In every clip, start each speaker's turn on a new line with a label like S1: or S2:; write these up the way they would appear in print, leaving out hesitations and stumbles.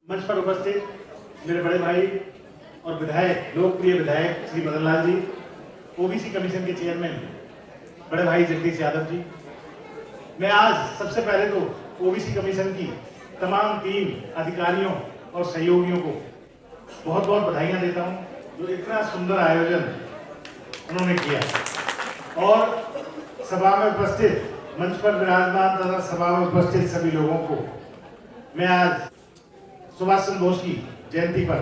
S1: मंच पर उपस्थित मेरे बड़े भाई और विधायक, लोकप्रिय विधायक श्री मदन लाल जी, ओबीसी कमीशन के चेयरमैन बड़े भाई जगदीश यादव जी, मैं आज सबसे पहले तो ओबीसी कमीशन की तमाम टीम, अधिकारियों और सहयोगियों को बहुत बहुत बधाइयां देता हूं, जो इतना सुंदर आयोजन उन्होंने किया। और सभा में उपस्थित, मंच पर विराजमान तथा सभा में उपस्थित सभी लोगों को मैं आज सुभाष चंद्र बोस की जयंती पर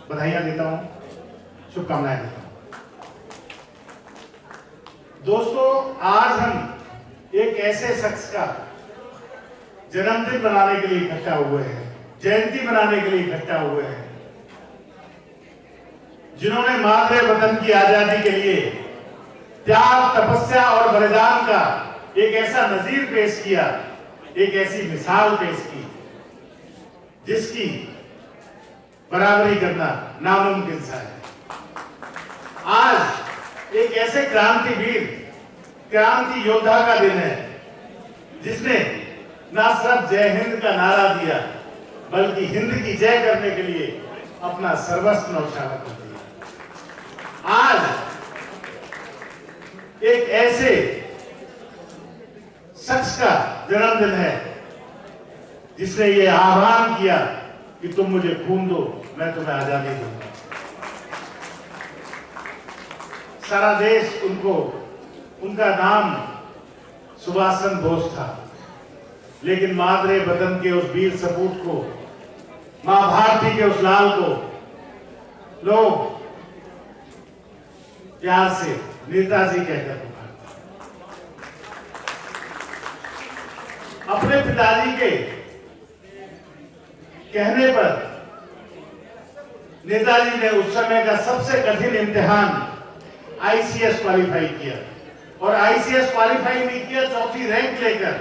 S1: बधाइयां देता हूं, शुभकामनाएं देता हूं। दोस्तों, आज हम एक ऐसे शख्स का जन्मदिन मनाने के लिए इकट्ठा हुए हैं, जयंती मनाने के लिए इकट्ठा हुए हैं, जिन्होंने मातृ वतन की आजादी के लिए त्याग, तपस्या और बलिदान का एक ऐसा नजीर पेश किया, एक ऐसी मिसाल पेश की जिसकी बराबरी करना नामुमकिन सा है। आज एक ऐसे क्रांतिवीर, क्रांति योद्धा का दिन है जिसने ना सिर्फ जय हिंद का नारा दिया, बल्कि हिंद की जय करने के लिए अपना सर्वस्व न्यौछावर कर दिया। आज एक ऐसे शख्स का जन्मदिन है जिसने ये आह्वान किया कि तुम मुझे खून दो, मैं तुम्हें आजादी दूंगा। सारा देश उनको, उनका नाम सुभाष चंद्र बोस था, लेकिन मातृ वतन के उस वीर सपूत को, मां भारती के उस लाल को लोग प्यार से नेताजी कहकर पुकारते। अपने पिताजी के कहने पर नेताजी ने उस समय का सबसे कठिन इम्तिहान आईसीएस क्वालिफाई किया, और आईसीएस क्वालिफाई नहीं किया, चौथी रैंक लेकर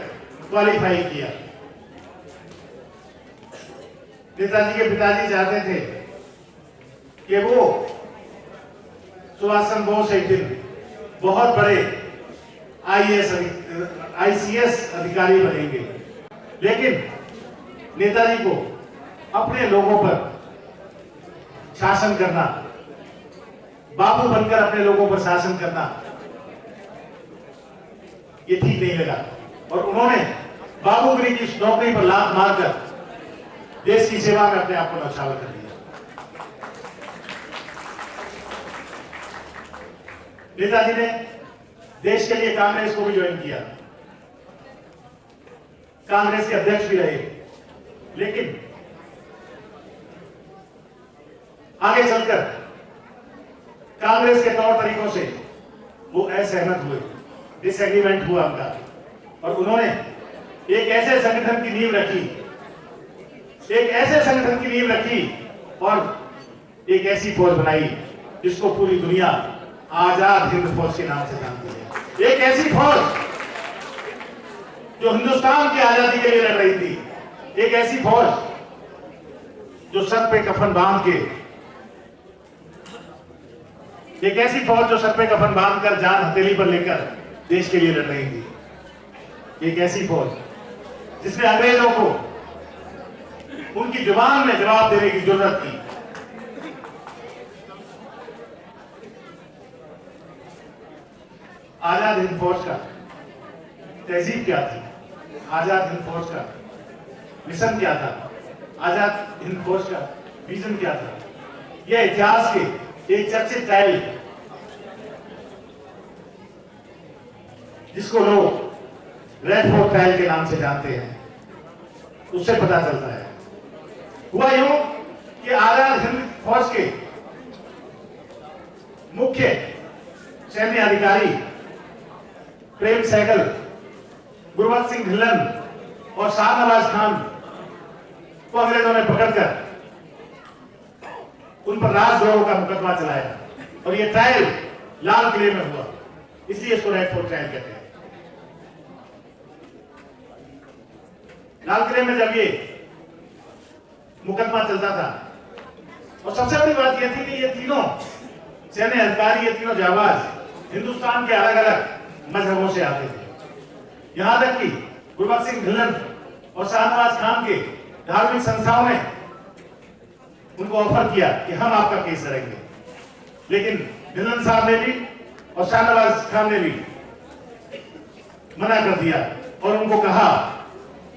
S1: क्वालिफाई किया। नेताजी के पिताजी चाहते थे कि वो सुभाष चंद्र बोस एक दिन बहुत बड़े आईसीएस अधिकारी बनेंगे, लेकिन नेताजी को अपने लोगों पर शासन करना, बाबू बनकर अपने लोगों पर शासन करना, ये ठीक नहीं लगा, और उन्होंने बाबूगिरी की नौकरी पर लात मारकर देश की सेवा में अपने आप को न्यौछावर कर दिया। नेताजी ने देश के लिए कांग्रेस को भी ज्वाइन किया, कांग्रेस के अध्यक्ष भी रहे, लेकिन आगे चलकर कांग्रेस के तौर तरीकों से वो असहमत हुए, डिसएग्रीमेंट हुआ उनका, और उन्होंने एक ऐसे संगठन की नींव रखी, एक ऐसे संगठन की नींव रखी और एक ऐसी फौज बनाई जिसको पूरी दुनिया आजाद हिंद फौज के नाम से जानती है। एक ऐसी फौज जो हिंदुस्तान की आजादी के लिए लड़ रही थी, एक ऐसी फौज जो सर पे कफन बांध के, एक ऐसी फौज जो सर पे कफन बांधकर जान हथेली पर लेकर देश के लिए लड़ रही थी, एक ऐसी फौज जिसने अंग्रेजों को उनकी जुबान में जवाब देने की जरूरत थी। आजाद हिंद फौज का तहजीब क्या थी, आजाद हिंद फौज का मिशन क्या था, आजाद हिंद फौज का विजन क्या था, यह इतिहास के एक चर्चित ट्रायल जिसको लोग रेड फोर्ट ट्रायल के नाम से जानते हैं, उससे पता चलता है। हुआ यूं कि आजाद हिंद फौज के मुख्य सैन्य अधिकारी प्रेम सहगल, गुरबख्श सिंह ढिल्लन और शाहनवाज खान को अंग्रेजों ने पकड़कर उन पर राजद्रोह का मुकदमा चलाया, और यह ट्रायल लाल किले में हुआ, इसलिए इसको रेड फोर्ट ट्रायल कहते हैं। लाल किले में जब ये मुकदमा चलता था, और सबसे बड़ी बात यह थी कि ये तीनों सैन्य अधिकारी, ये तीनों जाबाज हिंदुस्तान के अलग अलग मजहबों से आते थे। यहां तक कि गुरबख्श सिंह ढिल्लन और शाहनवाज खान के धार्मिक संस्थाओं ने उनको ऑफर किया कि हम आपका केस लड़ेंगे, लेकिन ढिल्लन साहब ने भी और शाहनवाज खान ने भी मना कर दिया और उनको कहा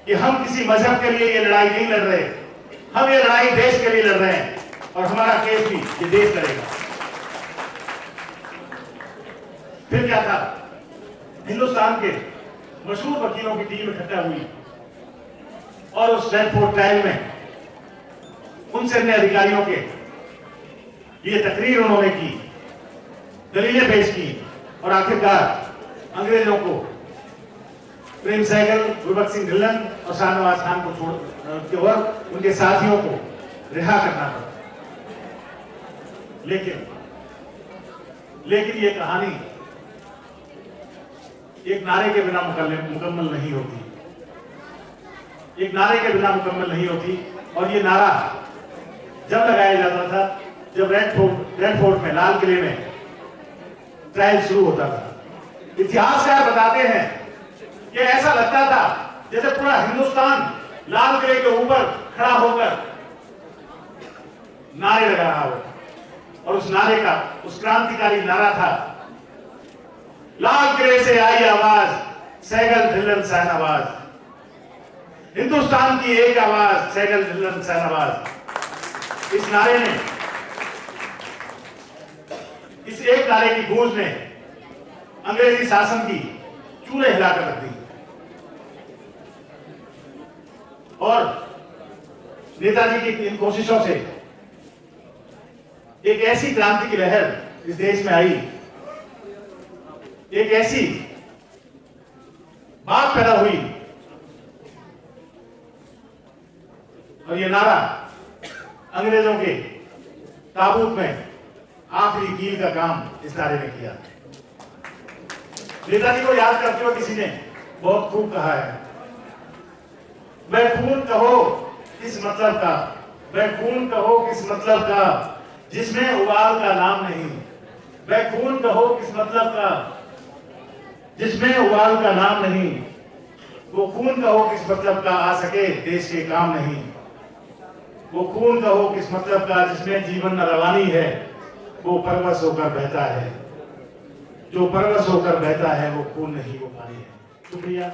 S1: कि हम किसी मजहब के लिए ये लड़ाई नहीं लड़ रहे, हम ये लड़ाई देश के लिए लड़ रहे हैं और हमारा केस भी ये देश लड़ेगा। फिर क्या था, हिंदुस्तान के मशहूर वकीलों की टीम इकट्ठा हुई और उस रेडफोर्ट ट्रायल में उन सैन्य अधिकारियों के लिए तकरीर उन्होंने की, दलीलें पेश की और आखिरकार अंग्रेजों को प्रेम सहगल, गुरबख्श सिंह ढिल्लन और शाहनवाज खान को छोड़ और उनके साथियों को रिहा करना पड़ा। लेकिन ये कहानी एक नारे के बिना मुकम्मल नहीं होती, एक नारे के बिना मुकम्मल नहीं होती। और ये नारा जब लगाया जाता था जब रेड फोर्ट में, लाल किले में ट्रायल शुरू होता था। इतिहासकार बताते हैं कि ऐसा लगता था जैसे पूरा हिंदुस्तान लाल किले के ऊपर खड़ा होकर नारे लगा रहा हो, और उस नारे का, उस क्रांतिकारी नारा था, लाल किले से आई आवाज, सहगल ढिल्लन शाहनवाज, हिंदुस्तान की एक आवाज, सहगल ढिल्लन शाहनवाज। इस नारे ने, इस एक नारे की गूंज ने अंग्रेजी शासन की चूल्हे हिलाकर रख दी और नेताजी की इन कोशिशों से एक ऐसी क्रांति की लहर इस देश में आई, एक ऐसी बात पैदा हुई और ये नारा अंग्रेजों के ताबूत में आखिरी कील का काम इस नारे ने किया। नेताजी को याद करते हुए किसी ने बहुत खूब कहा है, वह खून कहो किस मतलब का, वह खून कहो किस मतलब का जिसमें उबाल का नाम नहीं, वह खून कहो किस मतलब का जिसमें उबाल का नाम नहीं, वो खून कहो किस मतलब का आ सके देश के काम नहीं, वो खून कहो किस मतलब का जिसमें जीवन न रवानी है, वो परवश होकर बहता है, जो परवश होकर बहता है वो खून नहीं वो पानी है। शुक्रिया।